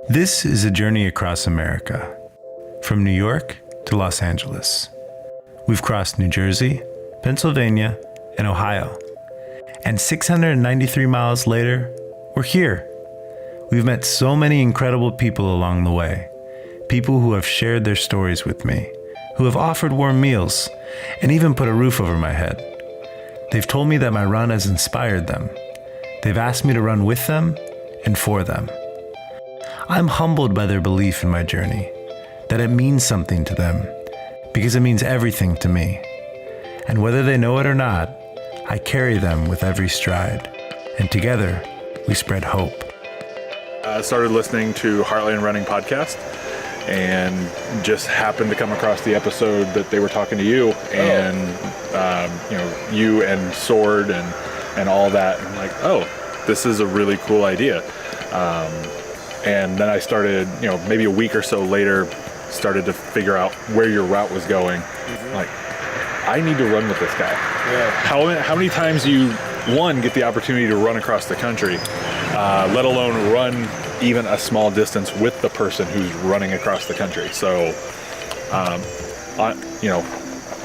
This is a journey across America, from New York to Los Angeles. We've crossed New Jersey, Pennsylvania, and Ohio. And 693 miles later, we're here. We've met so many incredible people along the way. People who have shared their stories with me, who have offered warm meals, and even put a roof over my head. They've told me that my run has inspired them. They've asked me to run with them and for them. I'm humbled by their belief in my journey, that it means something to them, because it means everything to me. And whether they know it or not, I carry them with every stride, and together we spread hope. I started listening to Heartland Running podcast and just happened to come across the episode that they were talking to you and you and Sword and all that. And I'm like, oh, this is a really cool idea. And then I started, maybe a week or so later, started to figure out where your route was going. Mm-hmm. Like, I need to run with this guy. Yeah. How many times you, get the opportunity to run across the country, let alone run even a small distance with the person who's running across the country. So,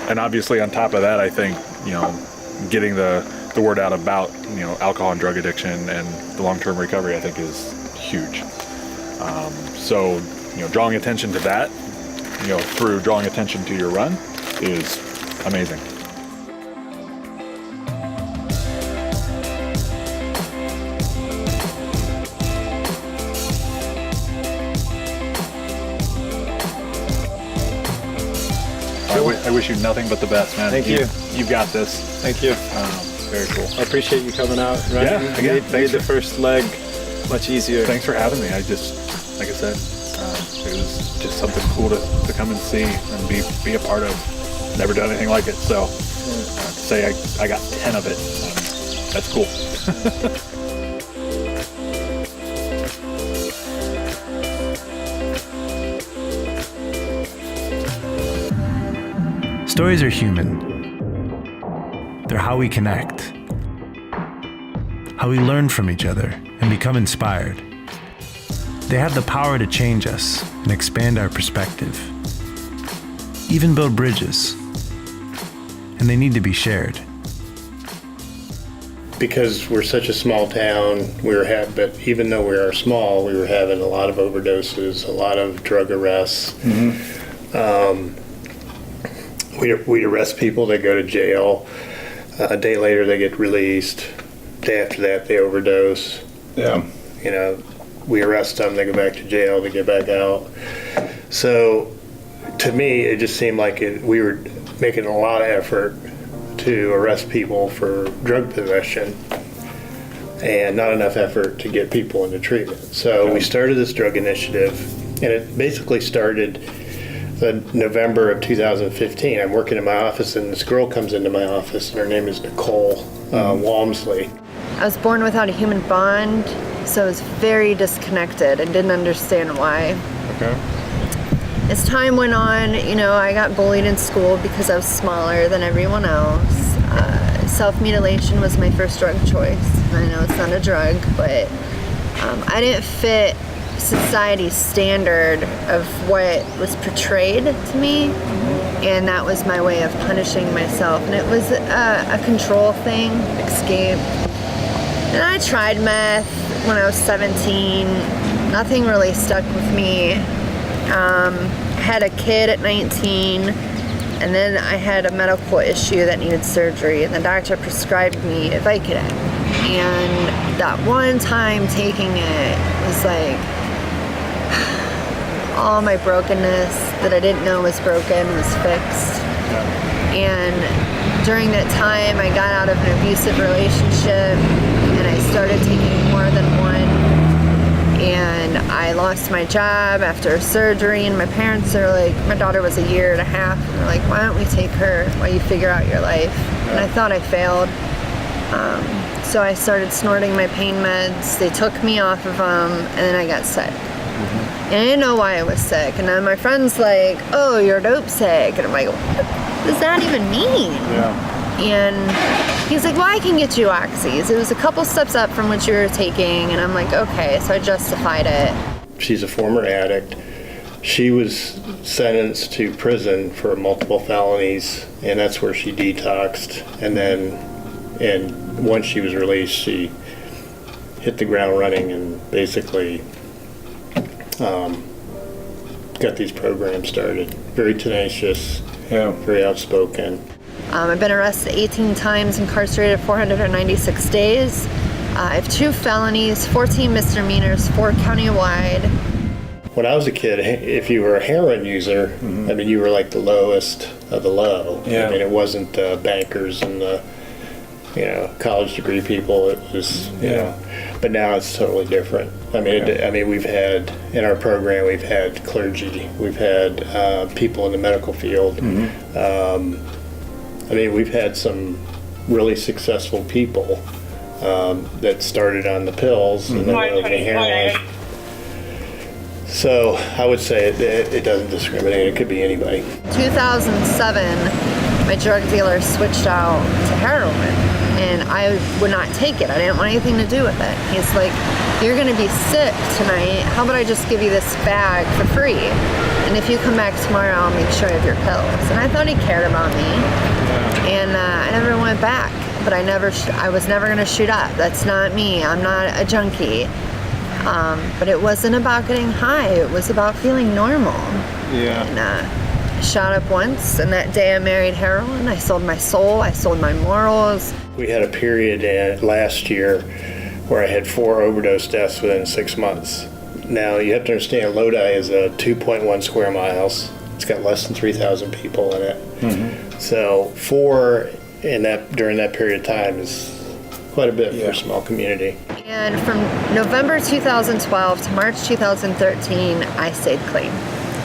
and obviously on top of that, I think, getting the word out about, alcohol and drug addiction and the long-term recovery, I think is huge. So, drawing attention to that, through drawing attention to your run is amazing. I wish you nothing but the best, man. Thank you. You've got this. Thank you. Very cool. I appreciate you coming out. Right? Yeah, again, made the first leg much easier. Thanks for having me. I just, like I said, it was just something cool to come and see and be a part of. Never done anything like it, so to say I got 10 of it, that's cool. Stories are human. They're how we connect, how we learn from each other and become inspired. They have the power to change us and expand our perspective, even build bridges, and they need to be shared. Because we're such a small town, but even though we are small, we were having a lot of overdoses, a lot of drug arrests. Mm-hmm. We'd arrest people, they go to jail. A day later, they get released. Day after that, they overdose. Yeah. We arrest them, they go back to jail, they get back out. So, to me, it just seemed like we were making a lot of effort to arrest people for drug possession and not enough effort to get people into treatment. So we started this drug initiative, and it basically started November of 2015. I'm working in my office, and this girl comes into my office, and her name is Nicole Walmsley. I was born without a human bond, so I was very disconnected and didn't understand why. Okay. As time went on, I got bullied in school because I was smaller than everyone else. Self-mutilation was my first drug choice. I know it's not a drug, but I didn't fit society's standard of what was portrayed to me, and that was my way of punishing myself. And it was a control thing, escape. And I tried meth when I was 17. Nothing really stuck with me. Had a kid at 19, and then I had a medical issue that needed surgery, and the doctor prescribed me Vicodin. And that one time taking it was like all my brokenness that I didn't know was broken was fixed. And during that time, I got out of an abusive relationship, and I started taking more than one. And I lost my job after surgery, and my parents are like, my daughter was 1.5 years, and they're like, why don't we take her while you figure out your life? And I thought I failed. So I started snorting my pain meds. They took me off of them, and then I got sick. And I didn't know why I was sick. And then my friend's like, oh, you're dope sick. And I'm like, what does that even mean? Yeah. And he's like, well, I can get you oxys. It was a couple steps up from what you were taking. And I'm like, okay. So I justified it. She's a former addict. She was sentenced to prison for multiple felonies, and that's where she detoxed. And once she was released, she hit the ground running and basically got these programs started. Very tenacious, very outspoken. I've been arrested 18 times, incarcerated 496 days. I have 2 felonies, 14 misdemeanors, 4 countywide. When I was a kid, if you were a heroin user, I mean, you were like the lowest of the low. Yeah. I mean, it wasn't the bankers and the, college degree people. It was, but now it's totally different. I mean, we've had, in our program, we've had clergy, we've had people in the medical field. I mean, we've had some really successful people that started on the pills and then went over to heroin. So I would say it doesn't discriminate. It could be anybody. 2007, my drug dealer switched out to heroin, and I would not take it. I didn't want anything to do with it. He's like, "You're going to be sick tonight. How about I just give you this bag for free? And if you come back tomorrow, I'll make sure you have your pills." And I thought he cared about me, and I never went back. But I was never going to shoot up. That's not me. I'm not a junkie. But it wasn't about getting high. It was about feeling normal. Yeah. And I shot up once, and that day I married heroin. I sold my soul. I sold my morals. We had a period last year where I had 4 overdose deaths within 6 months. Now, you have to understand, Lodi is a 2.1 square miles. It's got less than 3,000 people in it. So 4 during that period of time is quite a bit for a small community. And from November 2012 to March 2013, I stayed clean.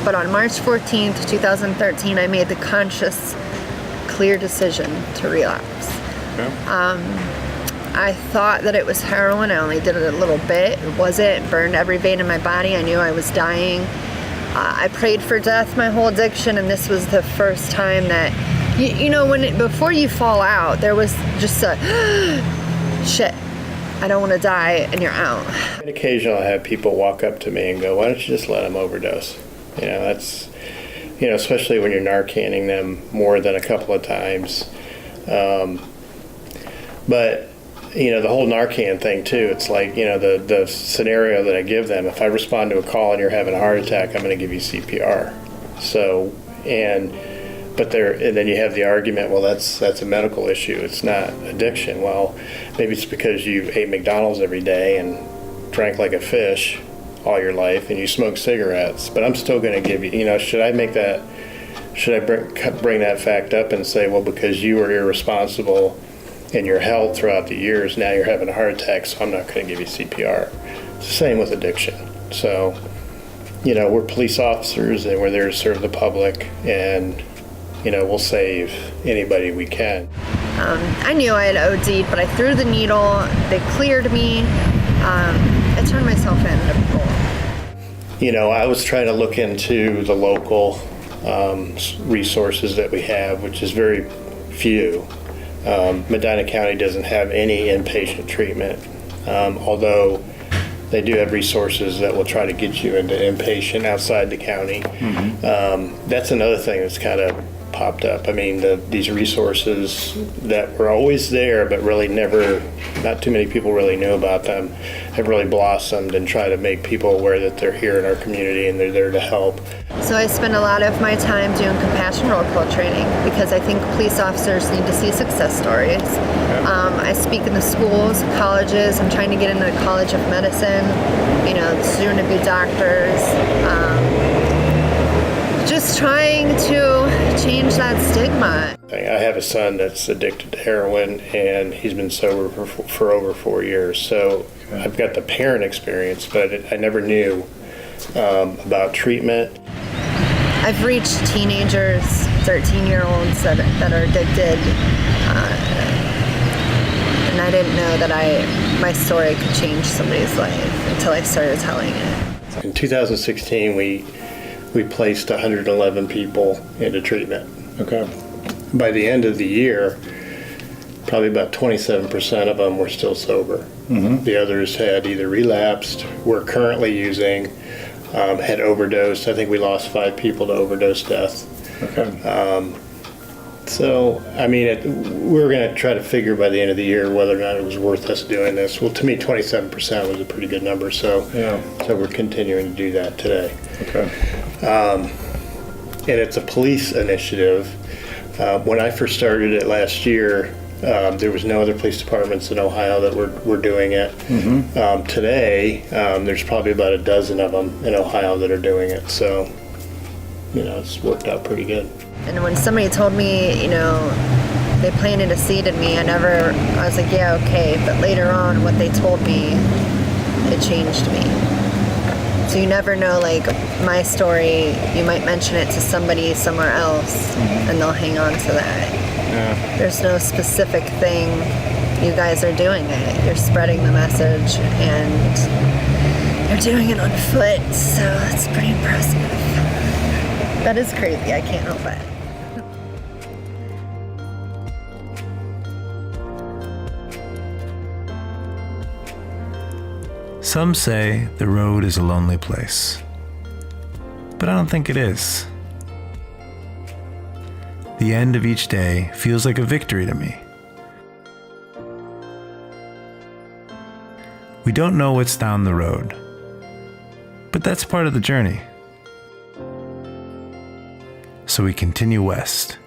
But on March 14th, 2013, I made the conscious, clear decision to relapse. I thought that it was heroin. I only did it a little bit. It wasn't. It burned every vein in my body. I knew I was dying. I prayed for death my whole addiction, and this was the first time that, before you fall out, there was just a, shit, I don't want to die, and you're out. And occasionally I have people walk up to me and go, "Why don't you just let them overdose?" That's, especially when you're Narcaning them more than a couple of times. But, the whole Narcan thing too, it's like, the scenario that I give them, if I respond to a call and you're having a heart attack, I'm going to give you CPR. So, and then you have the argument, well, that's a medical issue. It's not addiction. Well, maybe it's because you ate McDonald's every day and drank like a fish all your life and you smoke cigarettes. But I'm still going to give you, should I bring that fact up and say, well, because you were irresponsible in your health throughout the years, now you're having a heart attack, so I'm not going to give you CPR. It's the same with addiction. So, we're police officers and we're there to serve the public, and we'll save anybody we can. I knew I had OD'd, but I threw the needle. They cleared me. I turned myself in to people. I was trying to look into the local resources that we have, which is very few. Medina County doesn't have any inpatient treatment, although they do have resources that will try to get you into inpatient outside the county. That's another thing that's kind of popped up. I mean, these resources that were always there, but really not too many people really knew about them, have really blossomed and try to make people aware that they're here in our community and they're there to help. So I spend a lot of my time doing compassion roll call training because I think police officers need to see success stories. I speak in the schools, colleges. I'm trying to get into the College of Medicine, soon to be doctors. Just trying to change that stigma. I have a son that's addicted to heroin, and he's been sober for over 4 years. So I've got the parent experience, but I never knew about treatment. I've reached teenagers, 13-year-olds that are addicted, and I didn't know that my story could change somebody's life until I started telling it. In 2016, we placed 111 people into treatment. Okay. By the end of the year, probably about 27% of them were still sober. The others had either relapsed, were currently using, had overdosed. I think we lost 5 people to overdose death. Okay. So, I mean, we're going to try to figure by the end of the year whether or not it was worth us doing this. Well, to me, 27% was a pretty good number, so Yeah. so we're continuing to do that today. Okay. And it's a police initiative. When I first started it last year, there was no other police departments in Ohio that were doing it. Today, there's probably about a dozen of them in Ohio that are doing it, so it's worked out pretty good. And when somebody told me, they planted a seed in me, I was like, yeah, okay. But later on, what they told me, it changed me. So you never know, like my story, you might mention it to somebody somewhere else and they'll hang on to that. Yeah. There's no specific thing. You guys are doing it. You're spreading the message and you're doing it on foot. So it's pretty impressive. That is crazy. I can't help it. Some say the road is a lonely place, but I don't think it is. The end of each day feels like a victory to me. We don't know what's down the road, but that's part of the journey. So we continue west.